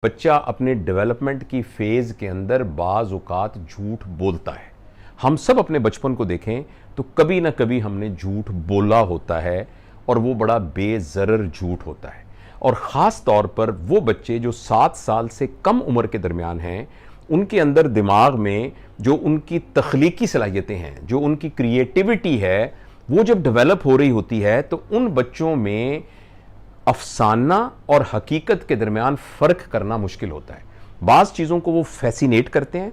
बच्चा अपने डेवलपमेंट की फेज़ के अंदर बाज़ औक़ात झूठ बोलता है। हम सब अपने बचपन को देखें तो कभी ना कभी हमने झूठ बोला होता है और वो बड़ा बेज़रर झूठ होता है। और ख़ास तौर पर वो बच्चे जो 7 साल से कम उम्र के दरमियान हैं, उनके अंदर दिमाग में जो उनकी तख्लीकी सलाहियतें हैं, जो उनकी क्रिएटिविटी है, वो जब डेवलप हो रही होती है तो उन बच्चों में अफसाना और हकीकत के दरमियान फ़र्क करना मुश्किल होता है। बाज़ चीज़ों को वो फैसिनेट करते हैं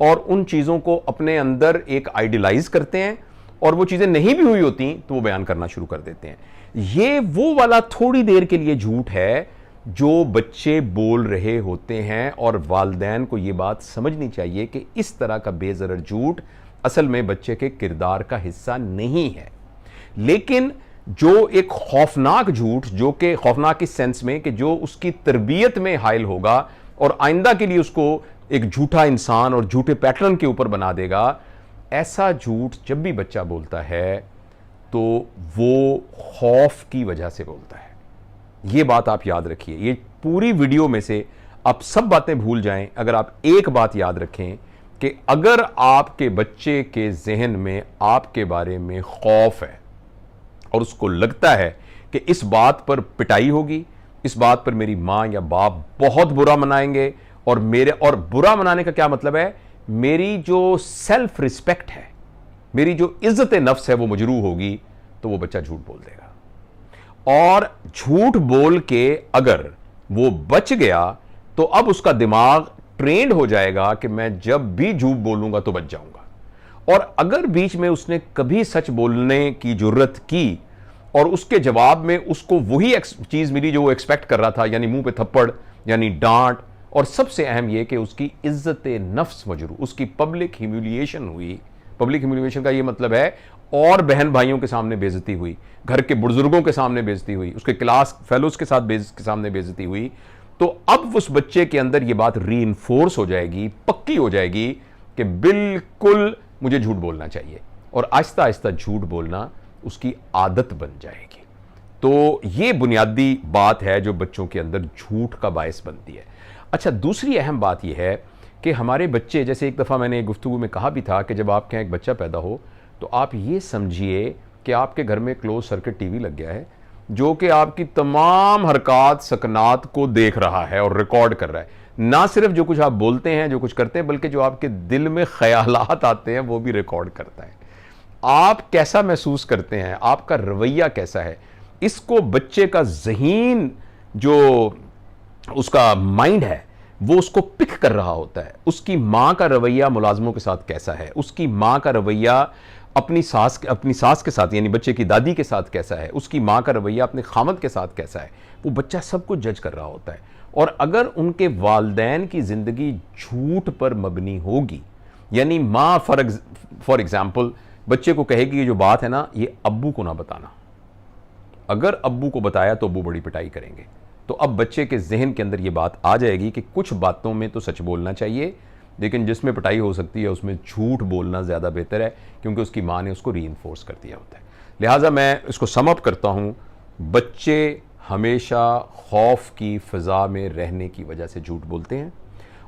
और उन चीज़ों को अपने अंदर एक आइडियलाइज़ करते हैं, और वो चीज़ें नहीं भी हुई होती तो वो बयान करना शुरू कर देते हैं। ये वो वाला थोड़ी देर के लिए झूठ है जो बच्चे बोल रहे होते हैं, और वालिदैन को ये बात समझनी चाहिए कि इस तरह का बेज़रर झूठ असल में बच्चे के किरदार का हिस्सा नहीं है। लेकिन जो एक खौफनाक झूठ, जो कि खौफनाक इस सेंस में कि जो उसकी तरबियत में हायल होगा और आइंदा के लिए उसको एक झूठा इंसान और झूठे पैटर्न के ऊपर बना देगा, ऐसा झूठ जब भी बच्चा बोलता है तो वो खौफ की वजह से बोलता है। ये बात आप याद रखिए। ये पूरी वीडियो में से आप सब बातें भूल जाएं, अगर आप एक बात याद रखें कि अगर आपके बच्चे के जहन में आपके बारे में खौफ है और उसको लगता है कि इस बात पर पिटाई होगी, इस बात पर मेरी माँ या बाप बहुत बुरा मनाएंगे, और बुरा मनाने का क्या मतलब है, मेरी जो सेल्फ रिस्पेक्ट है, मेरी जो इज्जत नफ्स है वो मजरूह होगी, तो वो बच्चा झूठ बोल देगा। और झूठ बोल के अगर वो बच गया तो अब उसका दिमाग ट्रेंड हो जाएगा कि मैं जब भी झूठ बोलूंगा तो बच जाऊंगा। और अगर बीच में उसने कभी सच बोलने की जुर्रत की और उसके जवाब में उसको वही चीज मिली जो वो एक्सपेक्ट कर रहा था, यानी मुंह पे थप्पड़, यानी डांट, और सबसे अहम यह कि उसकी इज्जत नफ्स मजरूह, उसकी पब्लिक ह्यूमिलिएशन हुई। पब्लिक ह्यूमिलिएशन का यह मतलब है और बहन भाइयों के सामने बेइज्जती हुई, घर के बुजुर्गों के सामने बेइज्जती हुई, उसके क्लास फेलोज के सामने बेइज्जती हुई, तो अब उस बच्चे के अंदर यह बात रीइंफोर्स हो जाएगी, पक्की हो जाएगी कि बिल्कुल मुझे झूठ बोलना चाहिए, और आहिस्ता आहिस्ता झूठ बोलना उसकी आदत बन जाएगी। तो यह बुनियादी बात है जो बच्चों के अंदर झूठ का बायस बनती है। अच्छा, दूसरी अहम बात यह है कि हमारे बच्चे, जैसे एक दफ़ा मैंने गुफ्तगू में कहा भी था कि जब आपके यहाँ एक बच्चा पैदा हो तो आप ये समझिए कि आपके घर में क्लोज सर्किट टीवी लग गया है, जो कि आपकी तमाम हरकत सकनात को देख रहा है और रिकॉर्ड कर रहा है। ना सिर्फ जो कुछ आप बोलते हैं, जो कुछ करते हैं, बल्कि जो आपके दिल में ख्यालात आते हैं वो भी रिकॉर्ड करता है। आप कैसा महसूस करते हैं, आपका रवैया कैसा है, इसको बच्चे का ज़हीन, जो उसका माइंड है, वो उसको पिक कर रहा होता है। उसकी माँ का रवैया मुलाजमों के साथ कैसा है, उसकी माँ का रवैया अपनी सास के साथ, यानी बच्चे की दादी के साथ कैसा है, उसकी माँ का रवैया अपने खामद के साथ कैसा है, वो बच्चा सब कुछ जज कर रहा होता है। और अगर उनके वालिदैन की ज़िंदगी झूठ पर मबनी होगी, यानी माँ फॉर एग्जाम्पल बच्चे को कहेगी ये जो बात है ना, ये अब्बू को ना बताना, अगर अब्बू को बताया तो अब्बू बड़ी पिटाई करेंगे, तो अब बच्चे के जहन के अंदर ये बात आ जाएगी कि कुछ बातों में तो सच बोलना चाहिए, लेकिन जिसमें पिटाई हो सकती है उसमें झूठ बोलना ज़्यादा बेहतर है, क्योंकि उसकी माँ ने उसको रीइंफोर्स कर दिया होता है। लिहाजा मैं इसको सम अप करता हूँ, बच्चे हमेशा खौफ की फ़िज़ा में रहने की वजह से झूठ बोलते हैं,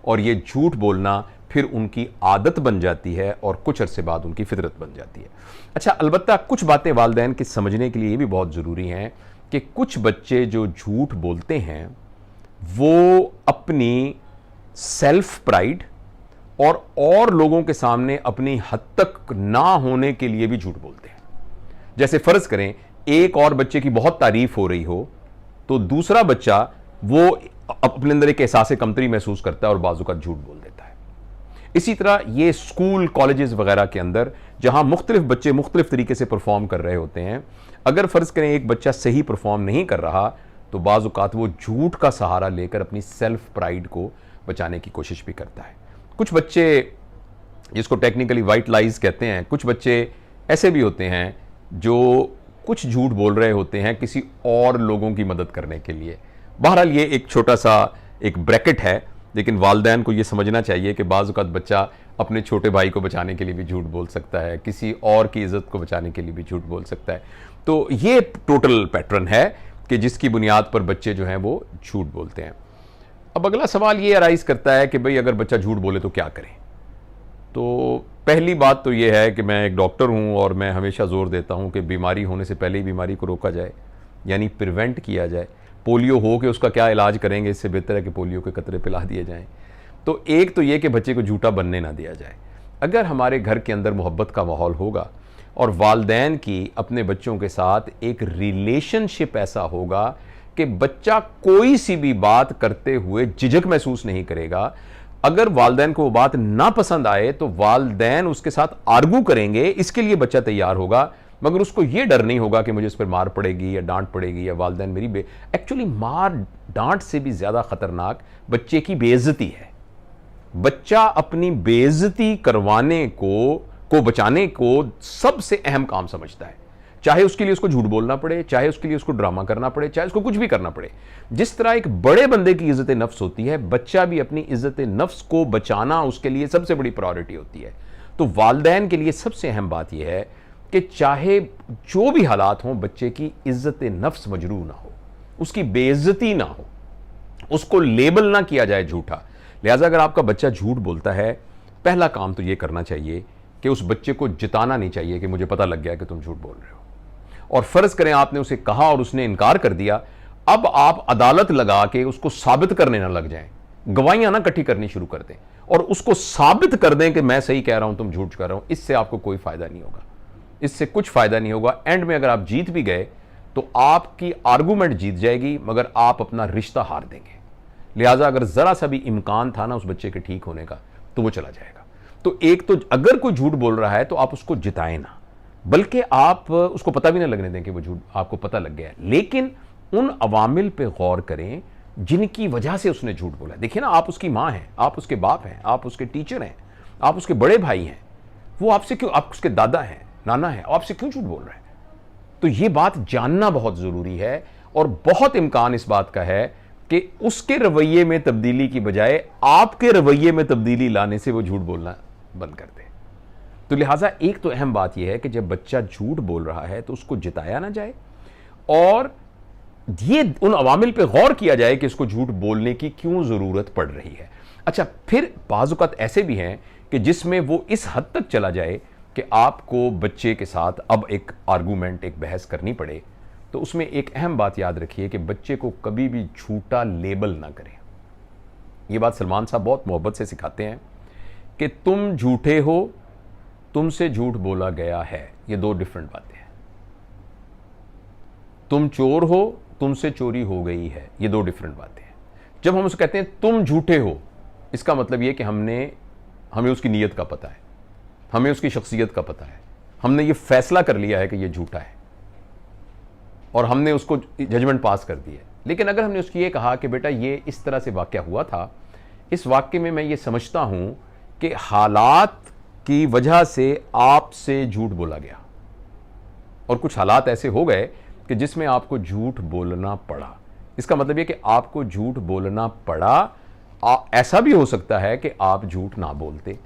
और ये झूठ बोलना फिर उनकी आदत बन जाती है और कुछ अरसे बाद उनकी फितरत बन जाती है। अच्छा, अलबत्ता कुछ बातें वालिदैन के समझने के लिए ये भी बहुत ज़रूरी हैं कि कुछ बच्चे जो झूठ बोलते हैं वो अपनी सेल्फ प्राइड और लोगों के सामने अपनी हद तक ना होने के लिए भी झूठ बोलते हैं। जैसे फ़र्ज़ करें एक और बच्चे की बहुत तारीफ हो रही हो, तो दूसरा बच्चा वो अपने अंदर एक एहसास कमतरी महसूस करता है और बाजू का झूठ बोल देता है। इसी तरह ये स्कूल, कॉलेजेस वगैरह के अंदर जहां मुख्तलिफ बच्चे मुख्तलिफ तरीके से परफॉर्म कर रहे होते हैं, अगर फ़र्ज़ करें एक बच्चा सही परफॉर्म नहीं कर रहा, तो बाज़ औक़ात वो झूठ का सहारा लेकर अपनी सेल्फ प्राइड को बचाने की कोशिश भी करता है। कुछ बच्चे, जिसको टेक्निकली वाइट लाइज कहते हैं, कुछ बच्चे ऐसे भी होते हैं जो कुछ झूठ बोल रहे होते हैं किसी और लोगों की मदद करने के लिए। बहरहाल ये एक छोटा सा एक ब्रैकेट है, लेकिन वालिदैन को ये समझना चाहिए कि बाज़ औक़ात बच्चा अपने छोटे भाई को बचाने के लिए भी झूठ बोल सकता है, किसी और की इज़्ज़त को बचाने के लिए भी झूठ बोल सकता है। तो ये टोटल पैटर्न है कि जिसकी बुनियाद पर बच्चे जो हैं वो झूठ बोलते हैं। अब अगला सवाल ये अराइज करता है कि भाई अगर बच्चा झूठ बोले तो क्या करें। तो पहली बात तो ये है कि मैं एक डॉक्टर हूं और मैं हमेशा जोर देता हूं कि बीमारी होने से पहले ही बीमारी को रोका जाए, यानी प्रिवेंट किया जाए। पोलियो हो के उसका क्या इलाज करेंगे, इससे बेहतर है कि पोलियो के कतरे पिला दिए जाएं। तो एक तो ये कि बच्चे को झूठा बनने ना दिया जाए। अगर हमारे घर के अंदर मोहब्बत का माहौल होगा और वालदैन की अपने बच्चों के साथ एक रिलेशनशिप ऐसा होगा कि बच्चा कोई सी भी बात करते हुए झिझक महसूस नहीं करेगा। अगर वालदैन को वो बात ना पसंद आए तो वालदैन उसके साथ आर्गू करेंगे, इसके लिए बच्चा तैयार होगा, मगर उसको ये डर नहीं होगा कि मुझे इस पर मार पड़ेगी या डांट पड़ेगी या वालदैन मेरी एक्चुअली मार डांट से भी ज्यादा खतरनाक बच्चे की बेइज्जती है। बच्चा अपनी बेइज्जती करवाने को बचाने को सबसे अहम काम समझता है, चाहे उसके लिए उसको झूठ बोलना पड़े, चाहे उसके लिए उसको ड्रामा करना पड़े, चाहे उसको कुछ भी करना पड़े। जिस तरह एक बड़े बंदे की इज्जत नफ्स होती है, बच्चा भी अपनी इज्जत नफ्स को बचाना उसके लिए सबसे बड़ी प्रायोरिटी होती है। तो वालदैन के लिए सबसे अहम बात यह है कि चाहे जो भी हालात हों, बच्चे की इज्जत नफ्स मजरूह ना हो, उसकी बेइज्जती ना हो, उसको लेबल ना किया जाए झूठा। लिहाजा अगर आपका बच्चा झूठ बोलता है, पहला काम तो यह करना चाहिए कि उस बच्चे को जिताना नहीं चाहिए कि मुझे पता लग गया कि तुम झूठ बोल रहे हो। और फर्ज करें आपने उसे कहा और उसने इनकार कर दिया, अब आप अदालत लगा के उसको साबित करने ना लग जाएं, गवाहियां ना इकट्ठी करनी शुरू कर दें और उसको साबित कर दें कि मैं सही कह रहा हूं, तुम झूठ कह रहे हो। इससे आपको कोई फायदा नहीं होगा, इससे कुछ फायदा नहीं होगा। एंड में अगर आप जीत भी गए तो आपकी आर्गूमेंट जीत जाएगी, मगर आप अपना रिश्ता हार देंगे। लिहाजा अगर जरा सा भी इम्कान था ना उस बच्चे के ठीक होने का, तो वो चला जाएगा। तो एक तो अगर कोई झूठ बोल रहा है तो आप उसको जिताएं ना, बल्कि आप उसको पता भी ना लगने दें कि वो झूठ आपको पता लग गया है। लेकिन उन अवामिल पे गौर करें जिनकी वजह से उसने झूठ बोला। देखिए ना, आप उसकी मां हैं, आप उसके बाप हैं, आप उसके टीचर हैं, आप उसके बड़े भाई हैं, वो आपसे क्यों, आप उसके दादा हैं, नाना है, आपसे क्यों झूठ बोल रहे हैं? तो ये बात जानना बहुत जरूरी है और बहुत इम्कान इस बात का है कि उसके रवैये में तब्दीली की बजाय आपके रवैये में तब्दीली लाने से वो झूठ बोलना बंद कर दे। तो लिहाजा एक तो अहम बात यह है कि जब बच्चा झूठ बोल रहा है तो उसको जिताया ना जाए और ये उन अवामिल पे गौर किया जाए कि इसको झूठ बोलने की क्यों जरूरत पड़ रही है। अच्छा, फिर बाज़ औक़ात ऐसे भी हैं कि जिसमें वो इस हद तक चला जाए कि आपको बच्चे के साथ अब एक आर्गूमेंट, एक बहस करनी पड़े। तो उसमें एक अहम बात याद रखिए कि बच्चे को कभी भी झूठा लेबल ना करें। यह बात सलमान साहब बहुत मोहब्बत से सिखाते हैं कि तुम झूठे हो, तुमसे झूठ बोला गया है, ये दो डिफरेंट बातें हैं। तुम चोर हो, तुमसे चोरी हो गई है, ये दो डिफरेंट बातें हैं। जब हम उसे कहते हैं तुम झूठे हो, इसका मतलब यह कि हमें उसकी नीयत का पता है, हमें उसकी शख्सियत का पता है, हमने ये फैसला कर लिया है कि ये झूठा है और हमने उसको जजमेंट पास कर दी है। लेकिन अगर हमने उसकी ये कहा कि बेटा ये इस तरह से वाक़या हुआ था, इस वाक़ये में मैं ये समझता हूं कि हालात की वजह से आपसे झूठ बोला गया और कुछ हालात ऐसे हो गए कि जिसमें आपको झूठ बोलना पड़ा। इसका मतलब यह कि आपको झूठ बोलना पड़ा। ऐसा भी हो सकता है कि आप झूठ ना बोलते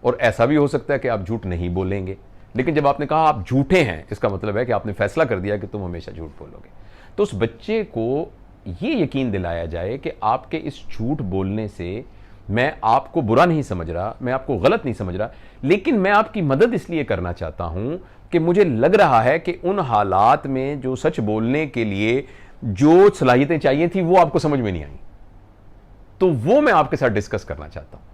और ऐसा भी हो सकता है कि आप झूठ नहीं बोलेंगे। लेकिन जब आपने कहा आप झूठे हैं, इसका मतलब है कि आपने फैसला कर दिया कि तुम हमेशा झूठ बोलोगे। तो उस बच्चे को ये यकीन दिलाया जाए कि आपके इस झूठ बोलने से मैं आपको बुरा नहीं समझ रहा, मैं आपको गलत नहीं समझ रहा, लेकिन मैं आपकी मदद इसलिए करना चाहता हूं कि मुझे लग रहा है कि उन हालात में जो सच बोलने के लिए जो सलाहियतें चाहिए थी वो आपको समझ में नहीं आई, तो वो मैं आपके साथ डिस्कस करना चाहता हूं।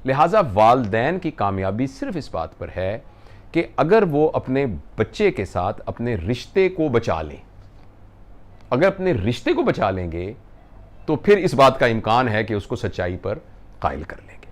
लिहाजा वालिदैन की कामयाबी सिर्फ इस बात पर है कि अगर वो अपने बच्चे के साथ अपने रिश्ते को बचा लें, अगर अपने रिश्ते को बचा लेंगे तो फिर इस बात का इम्कान है कि उसको सच्चाई पर कायल कर लेंगे।